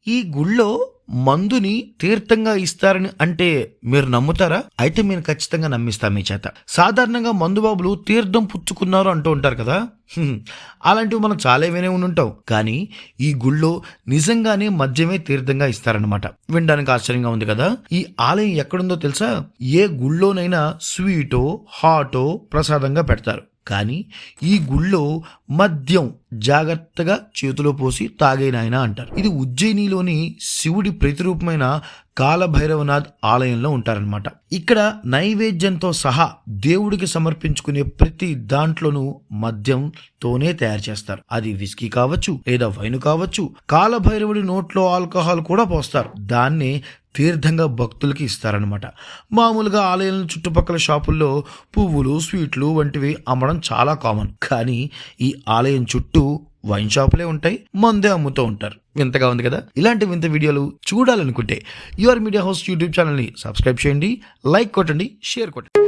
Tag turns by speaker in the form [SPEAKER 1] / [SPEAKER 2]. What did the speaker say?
[SPEAKER 1] ఈ గుళ్ళో మందుని తీర్థంగా ఇస్తారని అంటే మీరు నమ్ముతారా? అయితే నేను ఖచ్చితంగా నమ్మిస్తా మీ చేత. సాధారణంగా మందు బాబులు తీర్థం పుచ్చుకున్నారు అంటూ ఉంటారు కదా. అలాంటివి మనం చాలా వినే ఉంటాం. కానీ ఈ గుళ్ళో నిజంగానే మద్యమే తీర్థంగా ఇస్తారనమాట. వినడానికి ఆశ్చర్యంగా ఉంది కదా. ఈ ఆలయం ఎక్కడుందో తెలుసా? ఏ గుళ్ళోనైనా స్వీటో హాటో ప్రసాదంగా పెడతారు. కానీ ఈ గుళ్ళో మద్యం జాగ్రత్తగా చేతిలో పోసి తాగేనాయన అంటారు. ఇది ఉజ్జయినిలోని శివుడి ప్రతిరూపమైన కాలభైరవనాథ్ ఆలయంలో ఉంటారనమాట. ఇక్కడ నైవేద్యంతో సహా దేవుడికి సమర్పించుకునే ప్రతి దాంట్లోనూ మద్యంతోనే తయారు చేస్తారు. అది విస్కీ కావచ్చు లేదా వైన్ కావచ్చు. కాలభైరవుడి నోట్లో ఆల్కహాల్ కూడా పోస్తారు. దాన్నే తీర్థంగా భక్తులకి ఇస్తారనమాట. మామూలుగా ఆలయాల చుట్టుపక్కల షాపుల్లో పువ్వులు స్వీట్లు వంటివి అమ్మడం చాలా కామన్. కానీ ఈ ఆలయం చుట్టూ వైన్ షాపులే ఉంటాయి, మందే అమ్ముతూ ఉంటారు. వింతగా ఉంది కదా. ఇలాంటి వింత వీడియోలు చూడాలనుకుంటే యువర్ మీడియా హౌస్ యూట్యూబ్ ఛానల్ని సబ్స్క్రైబ్ చేయండి, లైక్ కొట్టండి, షేర్ కొట్టండి.